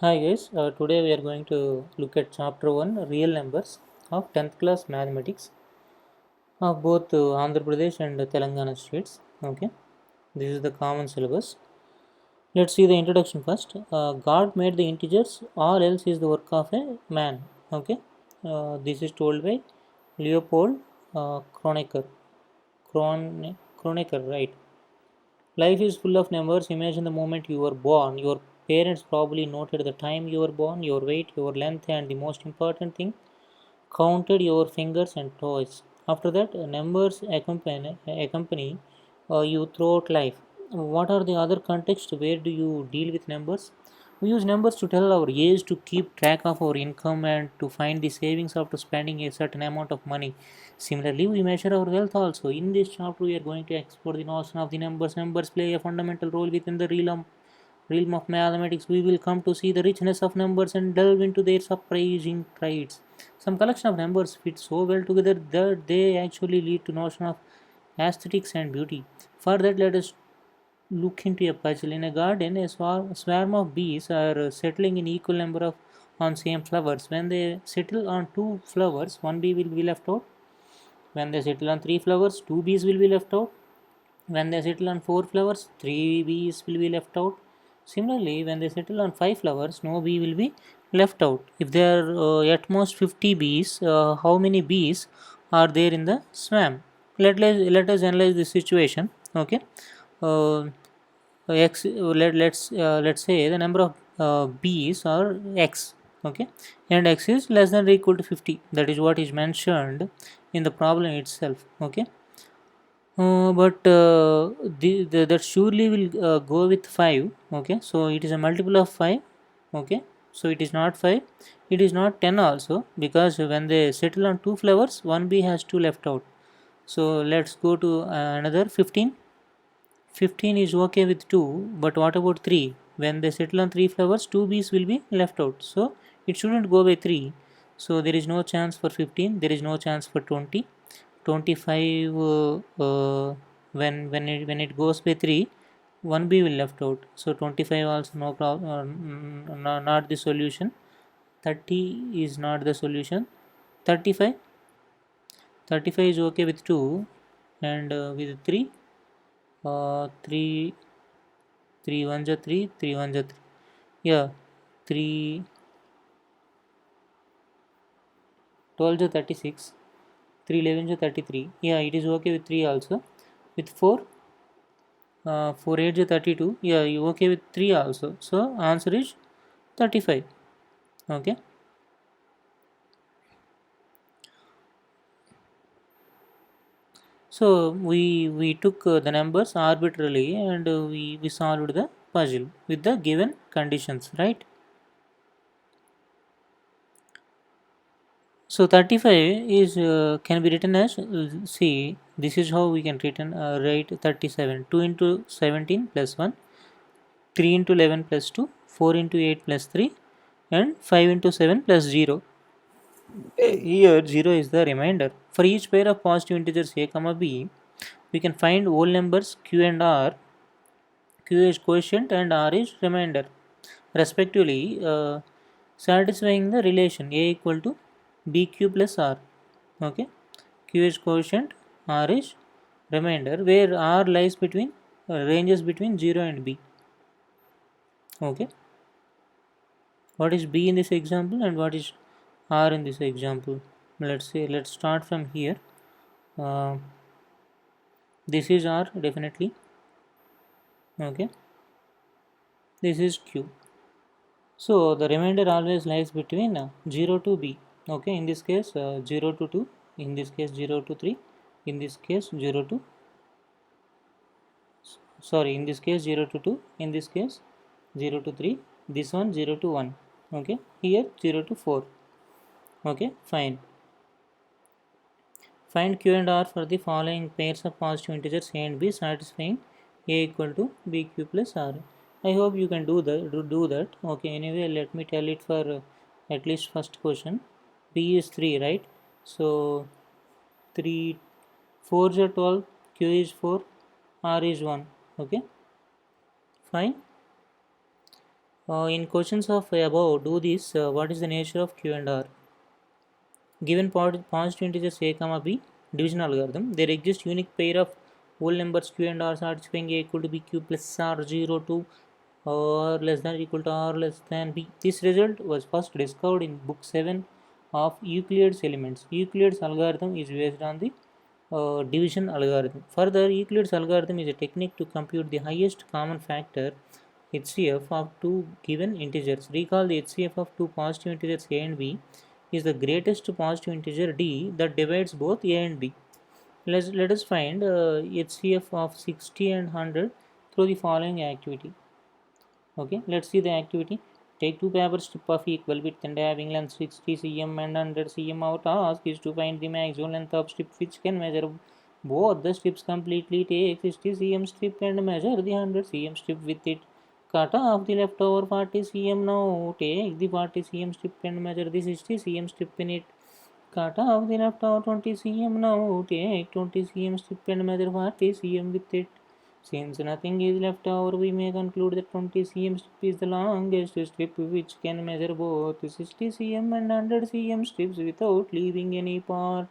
Hi guys, today we are going to look at chapter 1 real numbers of 10th class mathematics of both Andhra Pradesh and Telangana states. Okay, this is the common syllabus. Let's see the introduction first. God made the integers, all else is the work of a man. Okay, this is told by Leopold Kronecker. Kronecker, right? Life is full of numbers. Imagine the moment you were born. Your parents probably noted the time you were born, your weight, your length, and the most important thing, counted your fingers and toes. After that, numbers accompany you throughout life. What are the other contexts? Where do you deal with numbers? We use numbers to tell our age, to keep track of our income, and to find the savings after spending a certain amount of money. Similarly, we measure our wealth also. In this chapter, we are going to explore the notion of the numbers. Numbers play a fundamental role within the realm of mathematics. We will come to see the richness of numbers and delve into their surprising traits. Some collection of numbers fit so well together that they actually lead to notion of aesthetics and beauty. For that, let us look into a puzzle. In a garden, a swarm of bees are settling in equal number of on same flowers. When they settle on two flowers, one bee will be left out. When they settle on three flowers, two bees will be left out. When they settle on four flowers, three bees will be left out. Similarly, when they settle on five flowers, no bee will be left out. If there are at most 50 bees, how many bees are there in the swarm? Let us analyze the situation. Okay. Uh, let's say the number of bees are x. Okay, and x is less than or equal to 50. That is what is mentioned in the problem itself. Okay, but that surely will go with 5. Okay, so it is a multiple of 5. Okay, so it is not 5, it is not 10 also, because when they settle on two flowers, one bee has two left out. So let's go to another 15. 15 is okay with 2, but what about 3? When they settle on 3 flowers, 2 bees will be left out. So it shouldn't go by 3. So there is no chance for 15, there is no chance for 20. 25, when it goes by 3, 1 bee will left out. So 25 also no problem, not the solution. 30 is not the solution. 35, 35 is okay with 2, and with 3, 3, 3 ones are 3, 3 ones are 3. Yeah, 3, 12 are 36, 3 11 are 33. Yeah, it is okay with 3 also. With 4, 4 8 are 32. Yeah, you okay with 3 also. So answer is 35. Okay. So we took the numbers arbitrarily, and we solved the puzzle with the given conditions, right? So 35 is can be written as, see, this is how we can write 37. 2 into 17 plus 1, 3 into 11 plus 2, 4 into 8 plus 3, and 5 into 7 plus 0. Here 0 is the remainder. For each pair of positive integers a comma b, we can find whole numbers q and r. Q is quotient and r is remainder, respectively, satisfying the relation a equal to bq plus r. Okay, q is quotient, r is remainder, where r lies between ranges between 0 and b. Okay, what is b in this example and what is r in this example? Let's start from here. uh, this is r, definitely. Okay, this is q. So the remainder always lies between 0 to b. Okay, in this case 0 to 2, in this case 0 to 3, in this case 0 to, sorry, in this case 0 to 2, in this case 0 to 3, this one 0 to 1. Okay, here 0 to 4. Okay, fine. Find q and r for the following pairs of positive integers a and b, satisfying a equal to bq plus r. I hope you can do that. Okay, anyway, let me tell it for at least first question. B is 3, right? So 3 4s are 12, q is 4, r is 1. Okay, fine. In questions of above, do this. What is the nature of Q and R? Given positive integers a comma b, division algorithm, there exists unique pair of whole numbers q and r satisfying a equal to b q plus r 0 to or less than or equal to r less than b. This result was first discovered in book 7 of Euclid's Elements. Euclid's algorithm is based on the division algorithm. Further, Euclid's algorithm is a technique to compute the highest common factor HCF of two given integers. Recall the HCF of two positive integers a and b is the greatest positive integer d that divides both a and b. Let us find HCF of 60 and 100 through the following activity. Okay, let's see the activity. Take two paper strip of equal width and having length 60 cm and 100 cm. Our task is to find the maximum length of strip which can measure both the strips completely. Take 60 cm strip and measure the 100 cm strip with it. Cut off the leftover 40 cm. Now take the 40 cm strip and measure the 60 cm strip in it. Cut off the leftover 20 cm. Now take 20 cm strip and measure 40 cm with it. Since nothing is left over, we may conclude that 20 cm strip is the longest strip which can measure both 60 cm and 100 cm strips without leaving any part.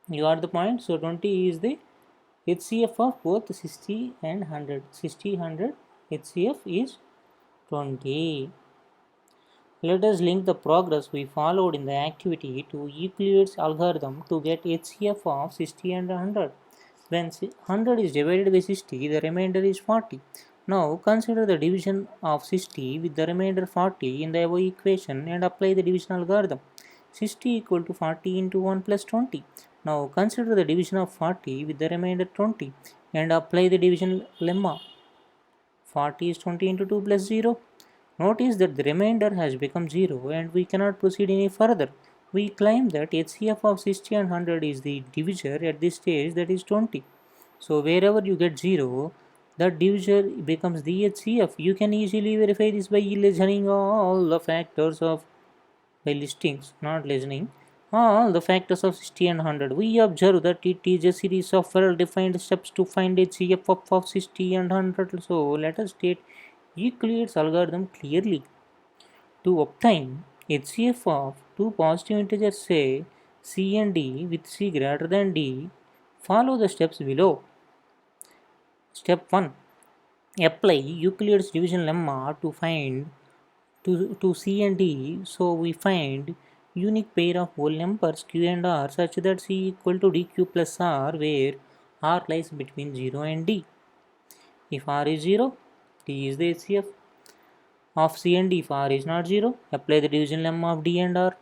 You got the point? So 20 is the HCF of both 60 and 100. 60, 100, HCF is 20. Let us link the progress we followed in the activity to Euclid's algorithm to get HCF of 60 and 100. When 100 is divided by 60, the remainder is 40. Now consider the division of 60 with the remainder 40 in the above equation and apply the division algorithm. 60 equal to 40 into 1 plus 20. Now consider the division of 40 with the remainder 20 and apply the division lemma. 40 is 20 into 2 plus 0. Notice that the remainder has become 0 and we cannot proceed any further. We claim that HCF of 60 and 100 is the divisor at this stage, that is 20. So wherever you get 0, that divisor becomes the HCF. You can easily verify this by listening all the factors of by listings, not listening. All the factors of 60 and 100. We observe that it is a series of well-defined steps to find HCF of 60 and 100. So let us state Euclid's algorithm clearly. To obtain HCF of two positive integers, say c and d, with c greater than d, follow the steps below. Step 1. Apply Euclid's division lemma to find to C and D. So we find unique pair of whole numbers q and r such that c equal to dq plus r, where r lies between 0 and d. If r is 0, d is the HCF of c and d. If r is not 0, apply the division lemma of d and r.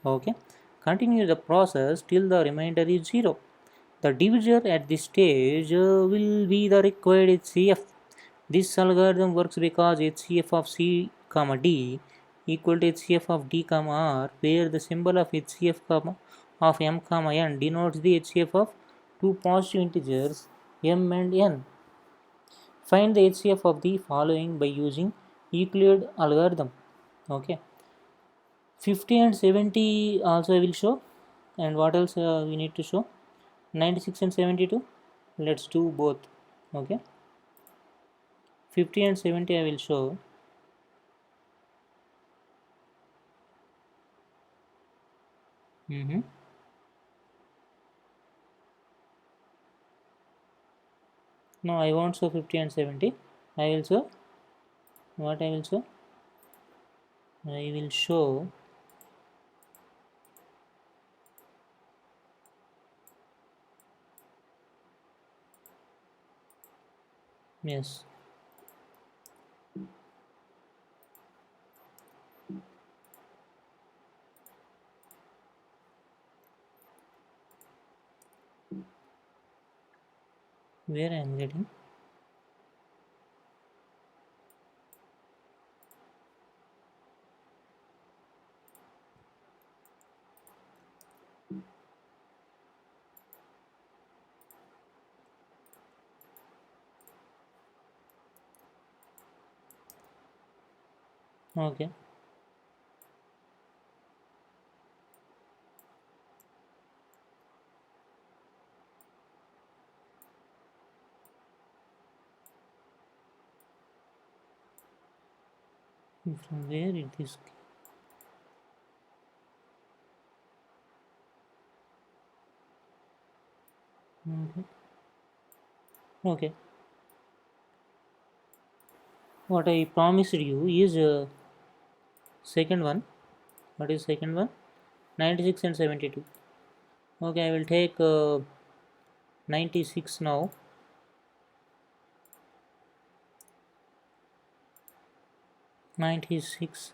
Okay, continue the process till the remainder is 0. The divisor at this stage will be the required HCF. This algorithm works because HCF of c comma d equal to HCF of d comma r, where the symbol of HCF comma of m comma n denotes the HCF of two positive integers m and n. Find the HCF of the following by using Euclid algorithm. Okay, 50 and 70 also I will show. And what else we need to show? 96 and 72. Let's do both. Okay, 50 and 70 I will show. No, I won't show 50 and 70. I will show what I will show. I will show yes. Where I am getting. Okay. From where it is? Okay. Okay. What I promised you is second one. What is second one? 96 and 72. Okay, I will take 96 now. 96.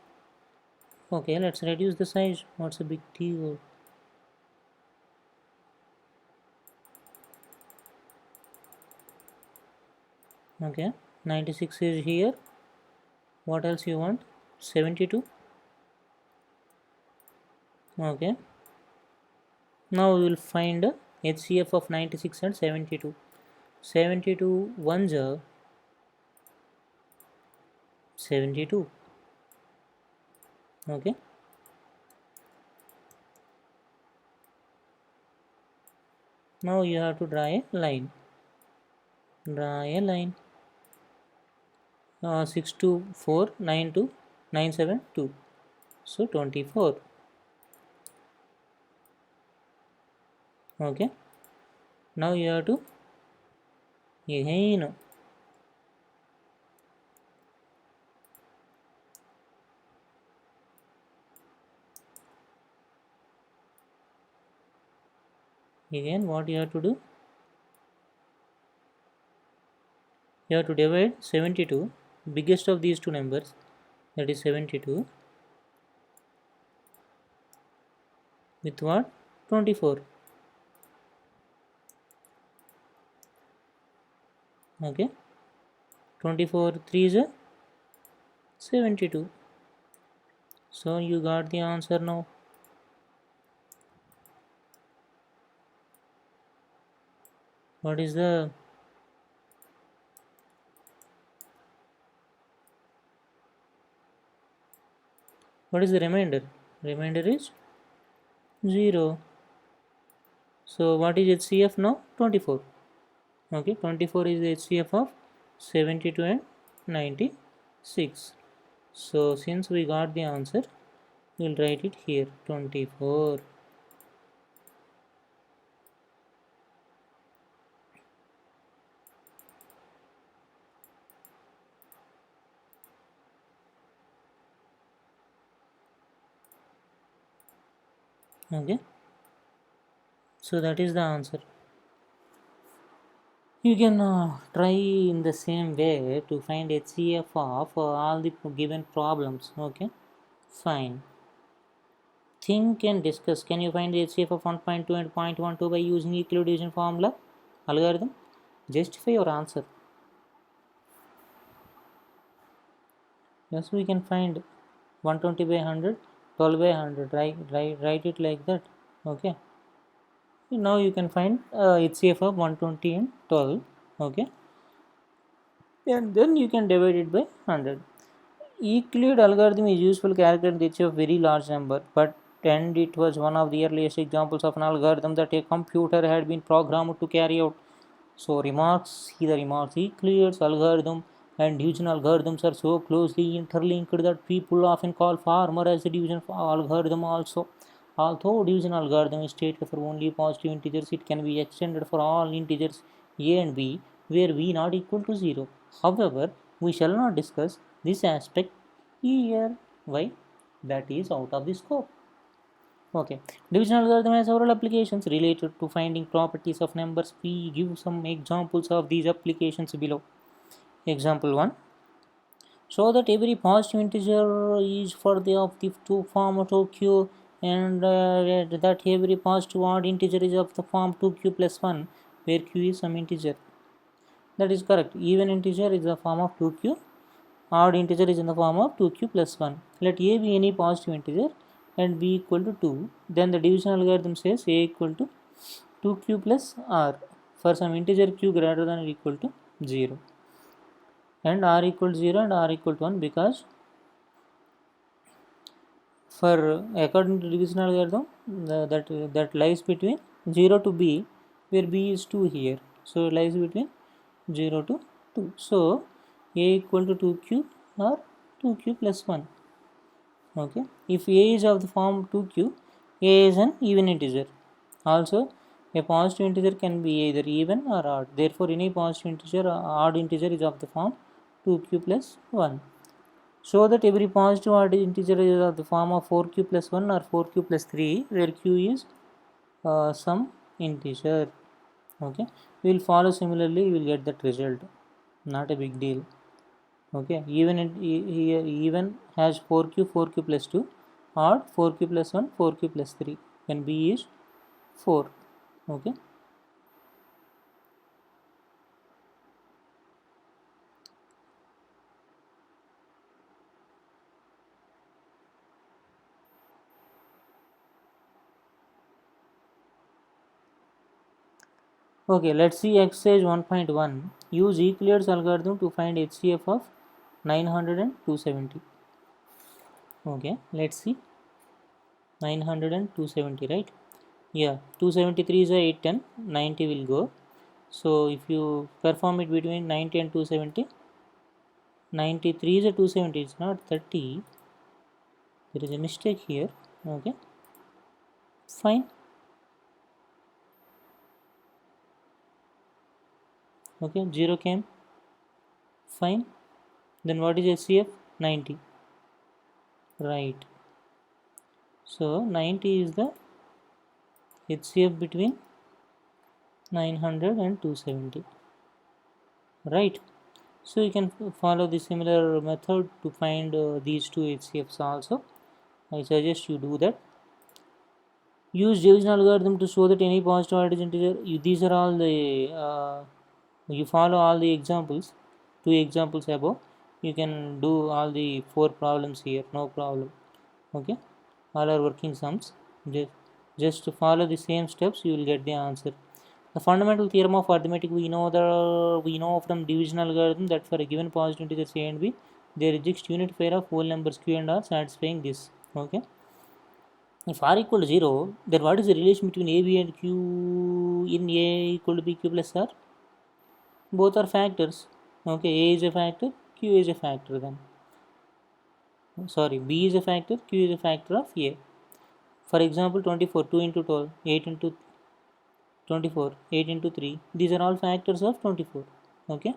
Okay, let's reduce the size. What's a big deal? Okay, 96 is here. What else you want? 72. Okay, now we will find HCF of 96 and 72. 72 ones are 72. Okay, now you have to draw a line. Draw a line. 6 to 4, 9 to 9, 7, 2. So 24. Okay, now you have to again what you have to do? You have to divide 72, biggest of these two numbers, that is 72, with what? 24. Okay, 24 3 is 72. So you got the answer now. What is the remainder? Remainder is 0. So what is HCF now? 24. Okay, 24 is the HCF of 72 and 96. So since we got the answer, we'll write it here, 24. Okay, so that is the answer. You can try in the same way to find HCF of all the given problems. Okay, fine. Think and discuss. Can you find the HCF of 1.2 and 0.12 by using Euclid division formula algorithm? Justify your answer. Yes, we can find 120 by 100, 12 by 100. Write it like that. Okay. Now you can find HCF of 120 and 12. Okay, and then you can divide it by 100. Euclid algorithm is useful character in the achieve a very large number, but and it was one of the earliest examples of an algorithm that a computer had been programmed to carry out. So remarks, see the remarks. Euclid's algorithm and division algorithms are so closely interlinked that people often call former as the division algorithm also. Although division algorithm is stated for only positive integers, it can be extended for all integers a and b where b not equal to 0. However, we shall not discuss this aspect here. Why? That is out of the scope. Okay, division algorithm has several applications related to finding properties of numbers. We give some examples of these applications below. Example 1. Show that every positive integer is for the of the two form 2q, and that every positive odd integer is of the form 2q plus 1, where q is some integer. That is correct. Even integer is the form of 2q. Odd integer is in the form of 2q plus 1. Let a be any positive integer and b equal to 2. Then the division algorithm says a equal to 2q plus r for some integer q greater than or equal to 0, and r equal to 0 and r equal to 1, because for according to division algorithm that lies between 0 to b, where b is 2 here, so it lies between 0 to 2. So a equal to 2q or 2q plus 1. Okay, if a is of the form 2q, a is an even integer. Also, a positive integer can be either even or odd. Therefore, any positive integer or odd integer is of the form 2q plus 1. Show that every positive odd integer is of the form of 4q plus 1 or 4q plus 3, where q is some integer. Okay, we will follow similarly, you will get that result. Not a big deal. Okay, even here even has 4q plus 2, odd 4q plus 1 4q plus 3, when b is 4. Okay, okay, let's see exercise 1.1. Use Euclid's algorithm to find HCF of 900 and 270. Okay, let's see 900 and 270, right? Yeah, 273 is a 810, 90 will go. So if you perform it between 90 and 270, 93 is a 270, it's not 30. There is a mistake here. Okay, fine. Okay, 0 came, fine. Then what is HCF? 90, right? So 90 is the HCF between 900 and 270, right? So you can follow the similar method to find these two HCFs also. I suggest you do that. Use division algorithm to show that any positive odd integer. These are all the you follow all the examples, 2 examples above. You can do all the 4 problems here, no problem. Okay, all are working sums. Just follow the same steps, you will get the answer. The fundamental theorem of arithmetic, we know from division algorithm that for a given positive integers a and b, there exists unit pair of whole numbers q and r satisfying this. Okay, if r equal to 0, then what is the relation between a, b and q in a equal to b q plus r? Both are factors. Okay, a is a factor, q is a factor. Then sorry, b is a factor, q is a factor of a. For example, 24, 2 into 12, 8 into 24, 8 into 3, these are all factors of 24. Okay,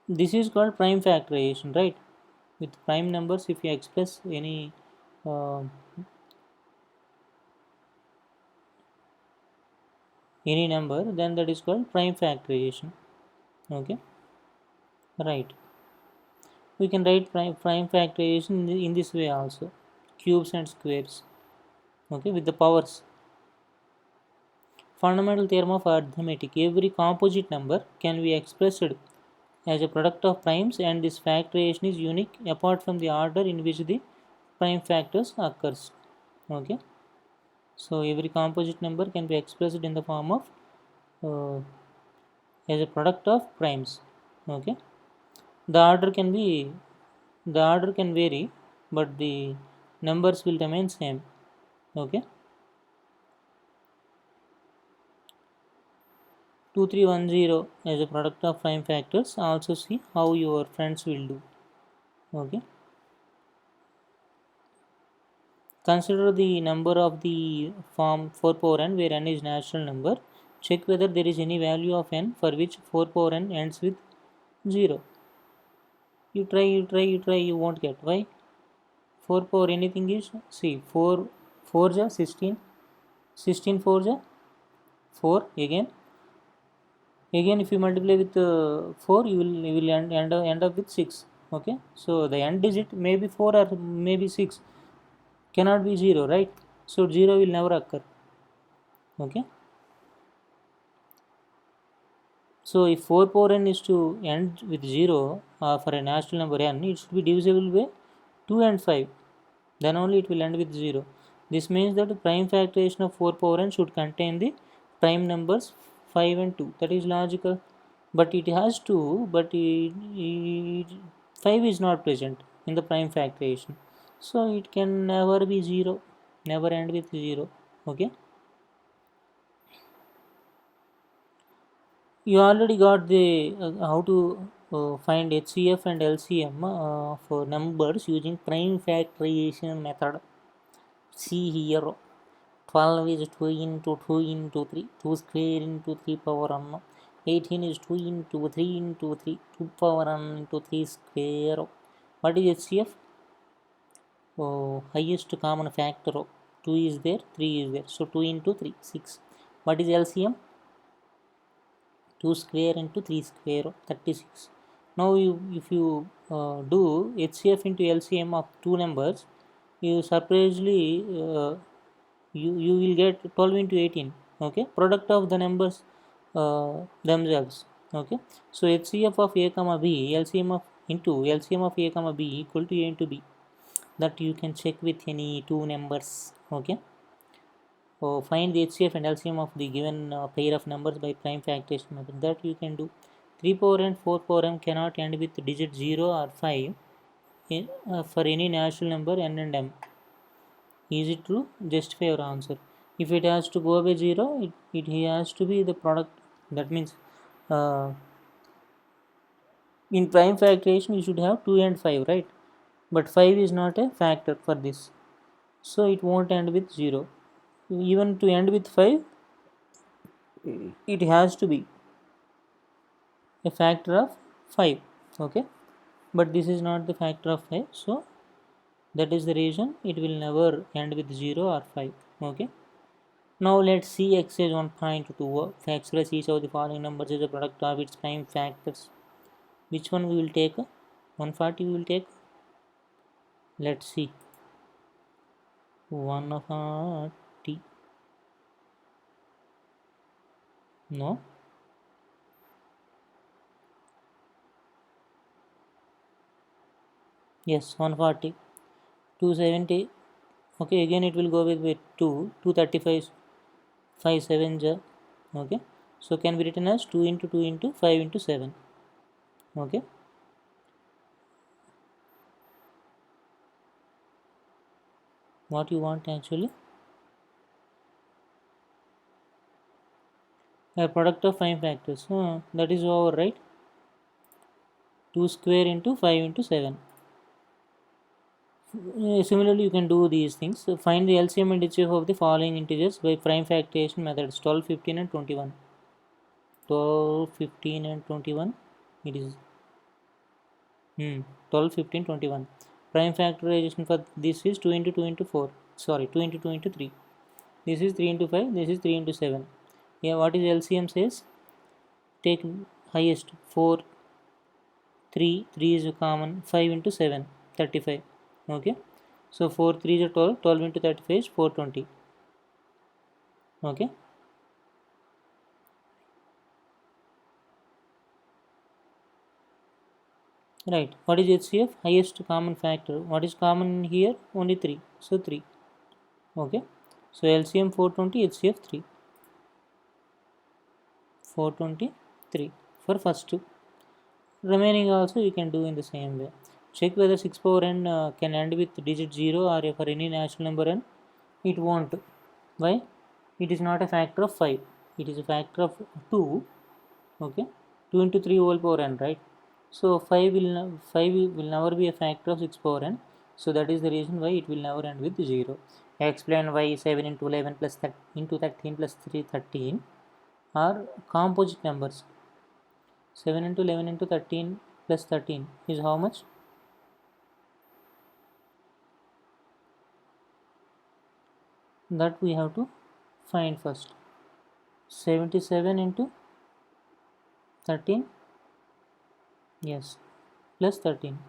this is called prime factorization, right? With prime numbers, if you express uh, any number, then that is called prime factorization. Okay, right? We can write prime factorization in this way also, cubes and squares. Okay, with the powers. Fundamental theorem of arithmetic, every composite number can be expressed as a product of primes, and this factorization is unique apart from the order in which the prime factors occurs. Okay, so every composite number can be expressed in the form of uh, as a product of primes. Okay, the order can be the order can vary, but the numbers will remain same. Okay, 2310 as a product of prime factors. Also see how your friends will do. Okay, consider the number of the form 4 power n where n is natural number. Check whether there is any value of n for which 4 power n ends with 0. You won't get. Why? 4 power anything is, see, 4 4 ja 16, 16 4 ja 4, again if you multiply with 4, you will end up with 6. Okay, so the end digit may be 4 or maybe 6, cannot be 0, right? So 0 will never occur. Okay, so if 4 power n is to end with 0 for a natural number n, it should be divisible by 2 and 5, then only it will end with 0. This means that the prime factorization of 4 power n should contain the prime numbers 5 and 2. That is logical. But it has 2, but 5 is not present in the prime factorization. So it can never be 0, never end with 0. Okay. You already got the how to find HCF and LCM for numbers using prime factorization method. See here, 12 is 2 into 2 into 3, 2 square into 3 power n. 18 is 2 into 3 into 3, 2 power n into 3 square. What is HCF? Highest common factor. 2 is there, 3 is there. So 2 into 3, 6. What is LCM? 2 square into 3 square, 36. Now if you do HCF into LCM of two numbers, you surprisingly you will get 12 into 18. Okay, product of the numbers themselves. Okay, so HCF of a comma b, LCM of into LCM of a comma b equal to a into b. That you can check with any two numbers. Okay, find the HCF and LCM of the given pair of numbers by prime factorization method. That you can do. 3 power and 4 power m cannot end with digit 0 or 5 for any natural number n and m. Is it true? Justify your answer. If it has to go by 0, it has to be the product. That means uh, in prime factorization you should have 2 and 5, right? But 5 is not a factor for this, so it won't end with 0. Even to end with 5, it has to be a factor of 5. Okay, but this is not the factor of 5, so that is the reason it will never end with 0 or 5. Okay, now let's see exercise 1.2. Factorize each of the following numbers as a product of its prime factors. Which one we will take? 140 we will take. Let's see. 140. No. Yes, 140. 270. Okay, again it will go with 2. 235. 5 7 ja. Okay, so can be written as 2 into 2 into 5 into 7. Okay, what you want actually? A product of 5 factors. That is over, right? 2 square into 5 into 7. Similarly, you can do these things. So find the LCM and HCF of the following integers by prime factorization methods: 12, 15, and 21. 12, 15, and 21. It is 12, 15, 21. Prime factorization for this is 2 into 2 into 4. Sorry, 2 into 2 into 3. This is 3 into 5. This is 3 into 7. Yeah, what is LCM says? Take highest 4, 3. 3 is a common. 5 into 7, 35. Okay, so 4 3 is 12. 12 into 35 is 420. Okay, right. What is HCF? Highest common factor. What is common here? Only 3. So 3. Okay, so LCM 420, HCF 3. 423 for first two. Remaining also you can do in the same way. Check whether 6 power n can end with digit 0 or for any natural number n. It won't. Why? It is not a factor of 5. It is a factor of 2. Okay, 2 into 3 whole power n, right? So 5 will never be a factor of 6 power n. So that is the reason why it will never end with 0. I explained why 7 into 11 plus into 13 plus 3 13 are composite numbers. 7 into 11 into 13 plus 13 is how much? That we have to find first. 77 into 13, yes, plus 13.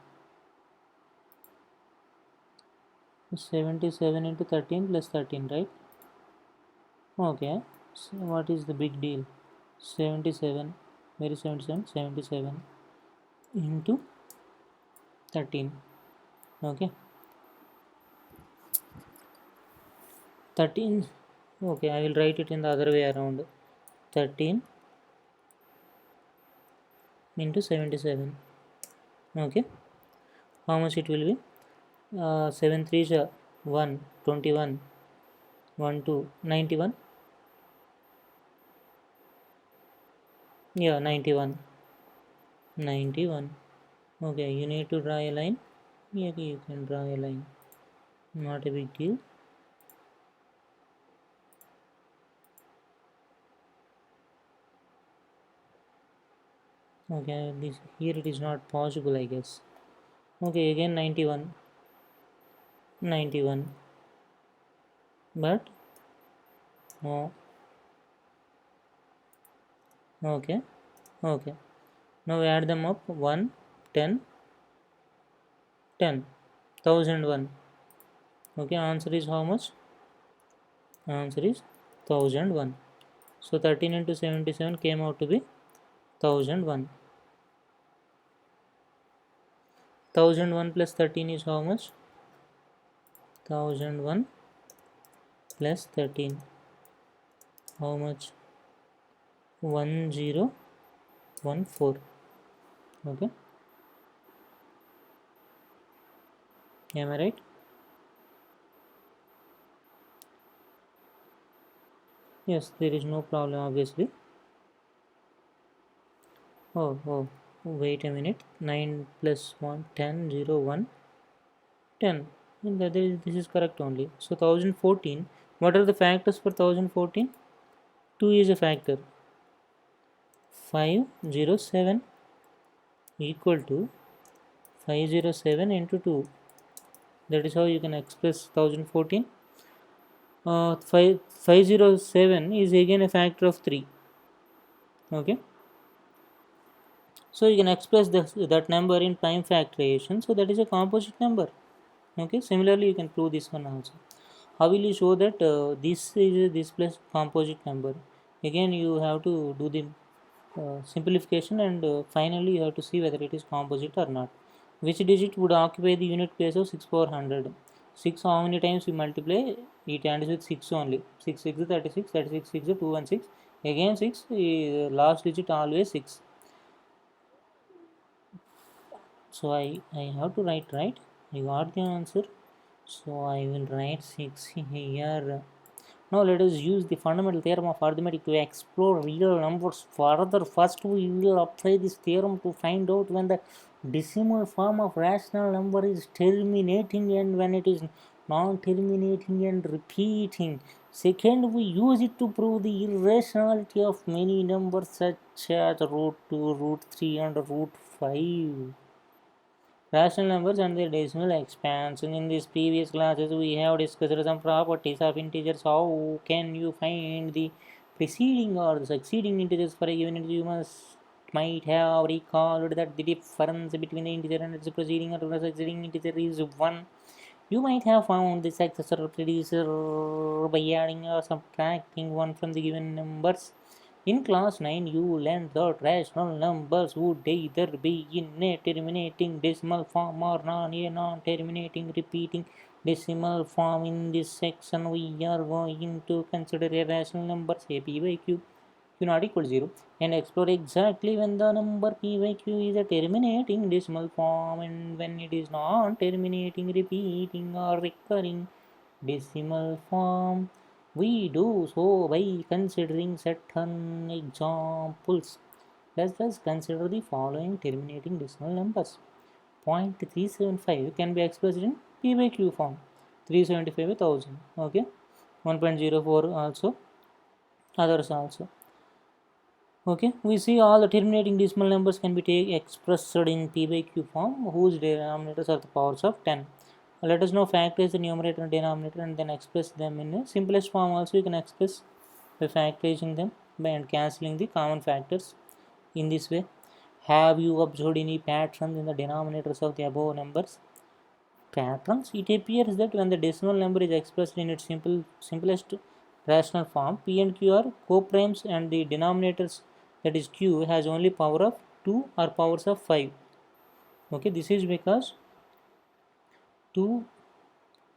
77 into 13 plus 13, right? Okay, so what is the big deal? 77, where is 77? 77 into 13. Okay, 13. Okay, I will write it in the other way around. 13 into 77. Okay, how much it will be? 7 3 is 1, 21, 1 2, 91. Yeah, 91. 91. Okay, you need to draw a line. Yeah, you can draw a line. Not a big deal. Okay, this here it is not possible, I guess. Okay, again 91. 91. But no. Okay. Okay. Now we add them up. 1, 10, 10. 1001. Okay, answer is how much? Answer is 1001. So 13 into 77 came out to be 1001. 1001 plus 13 is how much? 1001 plus 13. How much? 1014. Okay. Am I right? Yes, there is no problem obviously. Oh, wait a minute. 9 plus 1, 10, 0, 1, 10. And this is correct only. So 1014. What are the factors for 1014? 2 is a factor. 507 equal to 507 into 2. That is how you can express 1014. 507 is again a factor of 3. Okay. So you can express that number in prime factorization. So that is a composite number. Okay. Similarly, you can prove this one also. How will you show that this is this plus composite number? Again, you have to do the simplification, and finally you have to see whether it is composite or not. Which digit would occupy the unit place of 6 power 100? 6, how many times we multiply? It ends with 6 only. 6 6 is 36, 36 6 is 2 and 6. Again 6, last digit always 6. So I have to write, right? I got the answer. So I will write 6 here. Now let us use the fundamental theorem of arithmetic to explore real numbers further. First we will apply this theorem to find out when the decimal form of rational number is terminating and when it is non-terminating and repeating. Second, we use it to prove the irrationality of many numbers such as root 2, root 3 and root 5. Rational numbers and their decimal expansion. In these previous classes, we have discussed some properties of integers. How can you find the preceding or the succeeding integers for a given integer? You might have recalled that the difference between the integer and its preceding or succeeding integer is 1. You might have found the successor or predecessor by adding or subtracting 1 from the given numbers. In class 9, you learned that rational numbers would either be in a terminating decimal form or a non-terminating repeating decimal form. In this section, we are going to consider a rational number, say p by q not equal to 0, and explore exactly when the number p by q is a terminating decimal form and when it is non-terminating, repeating or recurring decimal form. We do so by considering certain examples. Let's consider the following terminating decimal numbers. 0.375 can be expressed in p by q form. 375 is 1000. Okay. 1.04 also. Others also. Okay, we see all the terminating decimal numbers can be expressed in p by q form, whose denominators are the powers of 10. Let us now factorize the numerator and denominator and then express them in a simplest form. Also, you can express by factorizing them and cancelling the common factors in this way. Have you observed any patterns in the denominators of the above numbers? Patterns. It appears that when the decimal number is expressed in its simplest rational form, p and q are coprimes and the denominators, that is q, has only power of 2 or powers of 5. Okay, this is because 2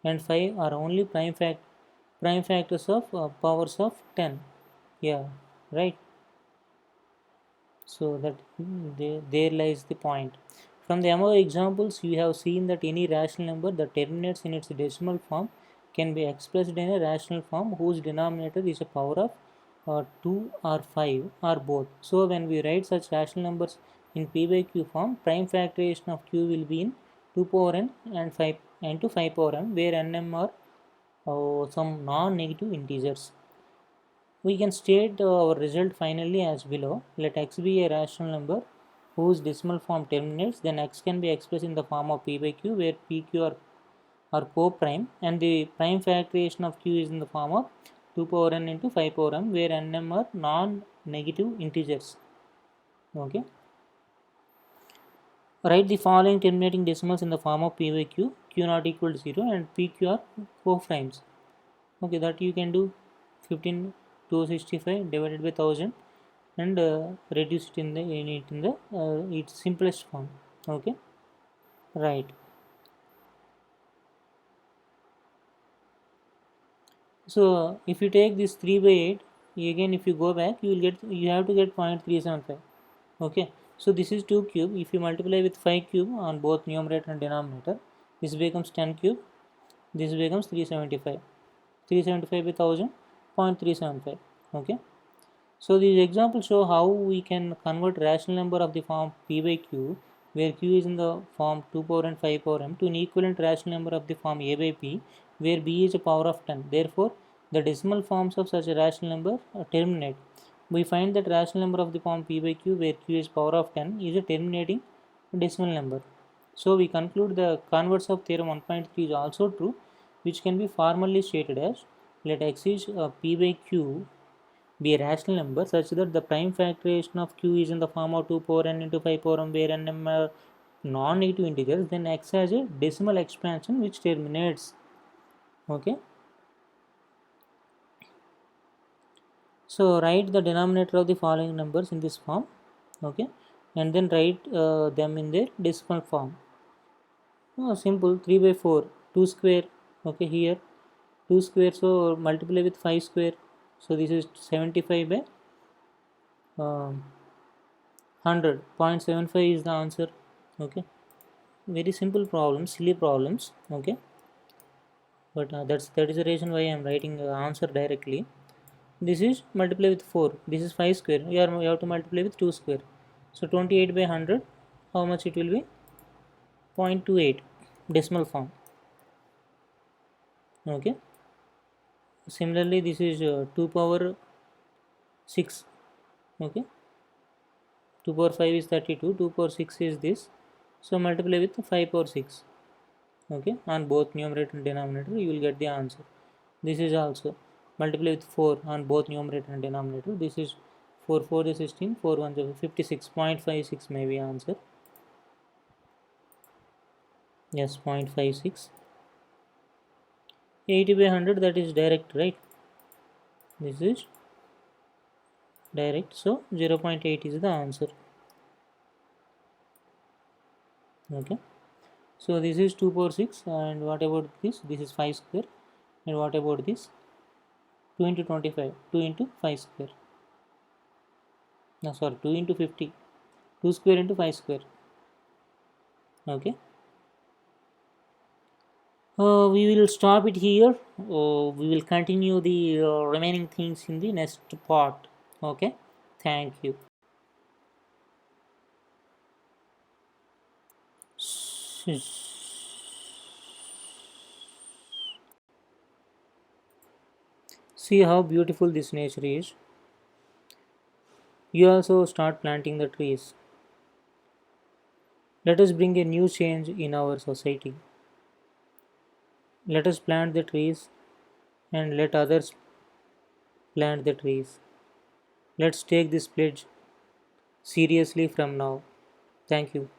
and 5 are only prime factors of powers of 10. Yeah, right. So that there lies the point. From the above examples, you have seen that any rational number that terminates in its decimal form can be expressed in a rational form whose denominator is a power of 2 or 5 or both. So when we write such rational numbers in p by q form, prime factorization of q will be in 2 power n and 5 into 5 power m, where nm are some non-negative integers. We can state our result finally as below. Let x be a rational number whose decimal form terminates, then x can be expressed in the form of p by q, where pq are co-prime, and the prime factorization of q is in the form of 2 power n into 5 power m, where nm are non-negative integers. Okay. Write the following terminating decimals in the form of p by q, q not equal to 0 and pq are co-primes. Okay, that you can do 15,265 divided by 1000 and reduce it in the its simplest form. Okay, right. So if you take this 3 by 8, again if you go back, you have to get 0.375. Okay, so this is 2 cube. If you multiply with 5 cube on both numerator and denominator, this becomes 10 cube, this becomes 375. 375 by 1000, 0.375. Okay, so these examples show how we can convert rational number of the form p by q, where q is in the form 2 power and 5 power m, to an equivalent rational number of the form a by p, where b is a power of 10. Therefore, the decimal forms of such a rational number terminate. We find that rational number of the form p by q, where q is power of 10, is a terminating decimal number. So we conclude the converse of theorem 1.3 is also true, which can be formally stated as: let x is p by q be a rational number such that the prime factorization of q is in the form of 2 power n into 5 power m, where nm are non-negative integers, then x has a decimal expansion which terminates. Okay, so write the denominator of the following numbers in this form. Okay, and then write them in their decimal form. Simple, 3 by 4, 2 square. Okay, here 2 square, so multiply with 5 square, so this is 75 by 100. 0.75 is the answer. Okay, very simple problems, silly problems. Okay, but that is the reason why I am writing answer directly. This is multiply with 4, this is 5 square, you have to multiply with 2 square, so 28 by 100, how much it will be? 0.28 decimal form. Okay, similarly this is 2 power 6. Okay, 2 power 5 is 32, 2 power 6 is this, so multiply with 5 power 6. Okay, on both numerator and denominator you will get the answer. This is also multiply with 4 on both numerator and denominator, this is 4 4 is 16, 4 1 is 56.56 may be answer. Yes, 0.56. 80 by 100, that is direct, right? This is direct, so 0.8 is the answer. Okay, so this is 2 power 6, and what about this? This is 5 square, and what about this? 2 into 25, 2 into 5 square. No, sorry, 2 into 50, 2 square into 5 square. Okay, we will stop it here. We will continue the remaining things in the next part. Okay, thank you. See how beautiful this nature is. You also start planting the trees. Let us bring a new change in our society. Let us plant the trees and let others plant the trees. Let's take this pledge seriously from now. Thank you.